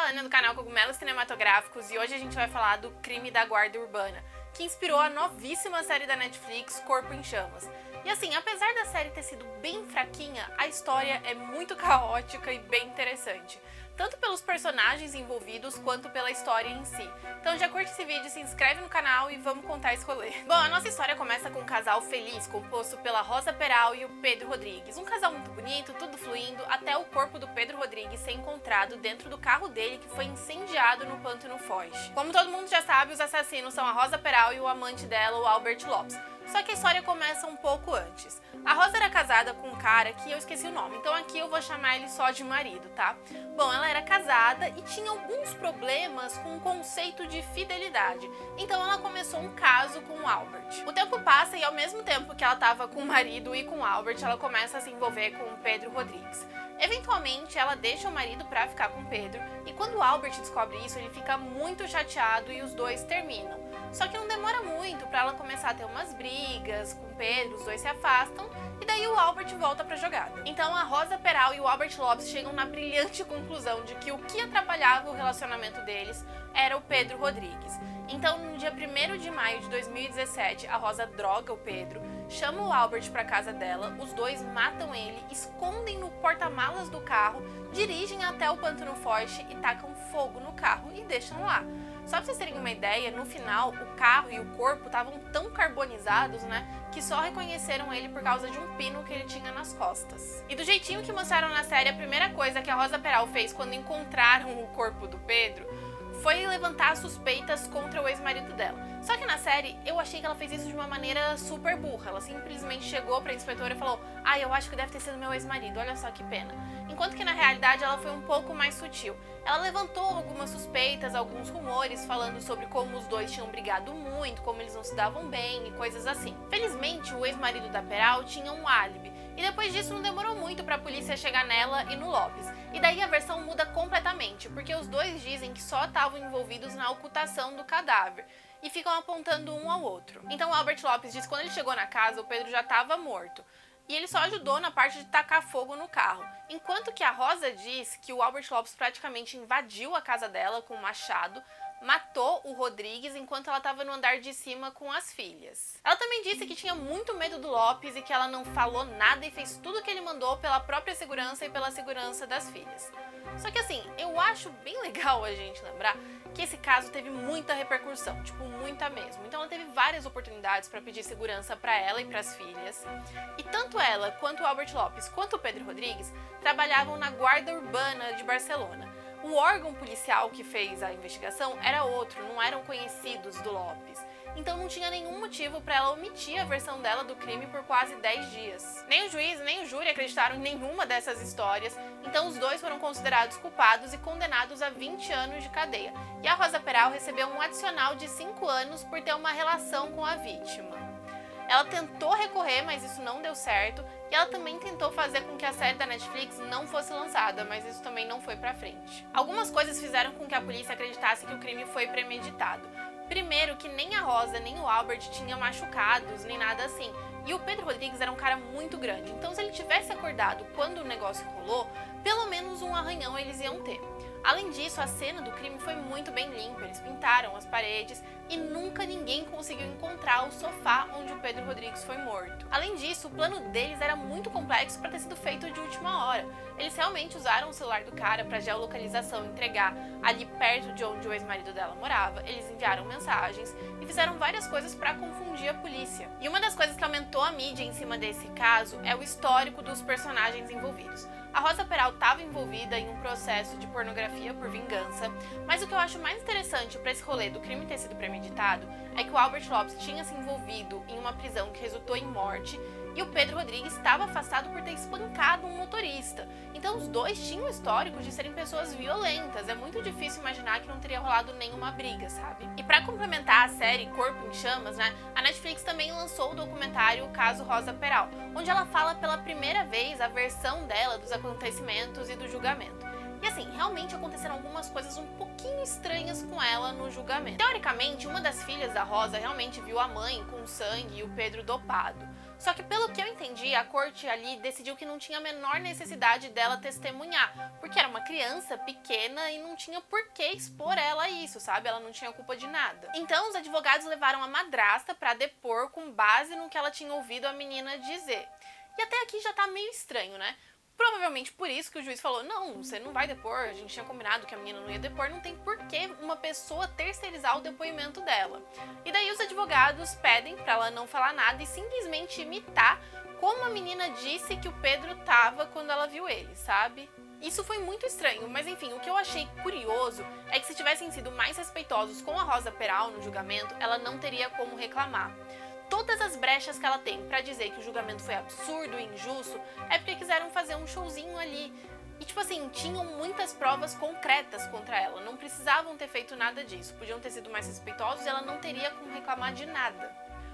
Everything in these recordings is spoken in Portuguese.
Ana do canal Cogumelos Cinematográficos e hoje a gente vai falar do Crime da Guarda Urbana, que inspirou a novíssima série da Netflix Corpo em Chamas. E assim, apesar da série ter sido bem fraquinha, a história é muito caótica e bem interessante, tanto pelos personagens envolvidos quanto pela história em si. Então já curte esse vídeo, se inscreve no canal e vamos contar esse rolê. Bom, a nossa história começa com um casal feliz, composto pela Rosa Peral e o Pedro Rodrigues. Um casal muito bonito, tudo fluindo, até o corpo do Pedro Rodrigues ser encontrado dentro do carro dele que foi incendiado no Pântano Foz. Como todo mundo já sabe, os assassinos são a Rosa Peral e o amante dela, o Albert Lopes. Só que a história começa um pouco antes. A Rosa era casada com um cara que eu esqueci o nome, então aqui eu vou chamar ele só de marido, tá? Bom, ela era casada e tinha alguns problemas com o conceito de fidelidade, então ela começou um caso com o Albert. O tempo passa e ao mesmo tempo que ela estava com o marido e com o Albert, ela começa a se envolver com o Pedro Rodrigues. Eventualmente, ela deixa o marido pra ficar com o Pedro, e quando o Albert descobre isso, ele fica muito chateado e os dois terminam. Só que não demora muito pra ela começar a ter umas brigas com o Pedro, os dois se afastam, e daí o Albert volta pra jogada. Então a Rosa Peral e o Albert Lopes chegam na brilhante conclusão de que o que atrapalhava o relacionamento deles era o Pedro Rodrigues. Então, no dia 1º de maio de 2017, a Rosa droga o Pedro, chama o Albert pra casa dela, os dois matam ele, escondem no porta-malas do carro, dirigem até o Pântano Forte e tacam fogo no carro e deixam lá. Só pra vocês terem uma ideia, no final, o carro e o corpo estavam tão carbonizados, que só reconheceram ele por causa de um pino que ele tinha nas costas. E do jeitinho que mostraram na série, a primeira coisa que a Rosa Peral fez quando encontraram o corpo do Pedro foi levantar suspeitas contra o ex-marido dela. Só que na série, eu achei que ela fez isso de uma maneira super burra. Ela simplesmente chegou pra inspetora e falou: eu acho que deve ter sido meu ex-marido, olha só que pena. Enquanto que na realidade ela foi um pouco mais sutil. Ela levantou algumas suspeitas, alguns rumores falando sobre como os dois tinham brigado muito, como eles não se davam bem e coisas assim. Felizmente, o ex-marido da Peral tinha um álibi. E depois disso não demorou muito pra polícia chegar nela e no Lopes. E daí a versão muda completamente, porque os dois dizem que só estavam envolvidos na ocultação do cadáver e ficam apontando um ao outro. Então o Albert Lopes diz que quando ele chegou na casa, o Pedro já estava morto. E ele só ajudou na parte de tacar fogo no carro. Enquanto que a Rosa diz que o Albert Lopes praticamente invadiu a casa dela com um machado, matou o Rodrigues enquanto ela estava no andar de cima com as filhas. Ela também disse que tinha muito medo do Lopes e que ela não falou nada e fez tudo o que ele mandou pela própria segurança e pela segurança das filhas. Só que assim, eu acho bem legal a gente lembrar que esse caso teve muita repercussão, muita mesmo. Então ela teve várias oportunidades para pedir segurança para ela e para as filhas. E tanto ela, quanto o Albert Lopes, quanto o Pedro Rodrigues trabalhavam na Guarda Urbana de Barcelona. O órgão policial que fez a investigação era outro, não eram conhecidos do Lopes. Então não tinha nenhum motivo para ela omitir a versão dela do crime por quase 10 dias. Nem o juiz, nem o júri acreditaram em nenhuma dessas histórias, então os dois foram considerados culpados e condenados a 20 anos de cadeia. E a Rosa Peral recebeu um adicional de 5 anos por ter uma relação com a vítima. Ela tentou recorrer, mas isso não deu certo, e ela também tentou fazer com que a série da Netflix não fosse lançada, mas isso também não foi pra frente. Algumas coisas fizeram com que a polícia acreditasse que o crime foi premeditado. Primeiro, que nem a Rosa nem o Albert tinham machucados, nem nada assim. E o Pedro Rodrigues era um cara muito grande, então se ele tivesse acordado quando o negócio rolou, pelo menos um arranhão eles iam ter. Além disso, a cena do crime foi muito bem limpa, eles pintaram as paredes e nunca ninguém conseguiu encontrar o sofá onde o Pedro Rodrigues foi morto. Além disso, o plano deles era muito complexo para ter sido feito de última hora. Eles realmente usaram o celular do cara para geolocalização entregar ali perto de onde o ex-marido dela morava, eles enviaram mensagens e fizeram várias coisas para confundir a polícia. E uma das coisas que aumentou a mídia em cima desse caso é o histórico dos personagens envolvidos. A Rosa Peral estava envolvida em um processo de pornografia por vingança, mas o que eu acho mais interessante para esse rolê do crime ter sido premeditado é que o Albert Lopes tinha se envolvido em uma prisão que resultou em morte e o Pedro Rodrigues estava afastado por ter espancado um motorista. Então os dois tinham histórico de serem pessoas violentas, é muito difícil imaginar que não teria rolado nenhuma briga, sabe? E para complementar a série Corpo em Chamas, a Netflix também lançou o documentário O Caso Rosa Peral, onde ela fala pela primeira vez a versão dela dos acontecimentos e do julgamento. E assim, realmente aconteceram algumas coisas um pouquinho estranhas com ela no julgamento. Teoricamente, uma das filhas da Rosa realmente viu a mãe com sangue e o Pedro dopado. Só que pelo que eu entendi, a corte ali decidiu que não tinha a menor necessidade dela testemunhar, porque era uma criança pequena e não tinha por que expor ela a isso, sabe? Ela não tinha culpa de nada. Então os advogados levaram a madrasta para depor com base no que ela tinha ouvido a menina dizer. E até aqui já tá meio estranho, né? Provavelmente por isso que o juiz falou, não, você não vai depor, a gente tinha combinado que a menina não ia depor, não tem por que uma pessoa terceirizar o depoimento dela. E daí os advogados pedem pra ela não falar nada e simplesmente imitar como a menina disse que o Pedro tava quando ela viu ele, sabe? Isso foi muito estranho, mas enfim, o que eu achei curioso é que se tivessem sido mais respeitosos com a Rosa Peral no julgamento, ela não teria como reclamar. Todas as brechas que ela tem pra dizer que o julgamento foi absurdo e injusto é porque quiseram fazer um showzinho ali. E tipo assim, tinham muitas provas concretas contra ela, não precisavam ter feito nada disso, podiam ter sido mais respeitosos e ela não teria como reclamar de nada.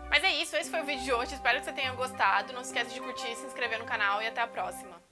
Mas é isso, esse foi o vídeo de hoje, espero que você tenha gostado, não se esqueça de curtir, se inscrever no canal e até a próxima.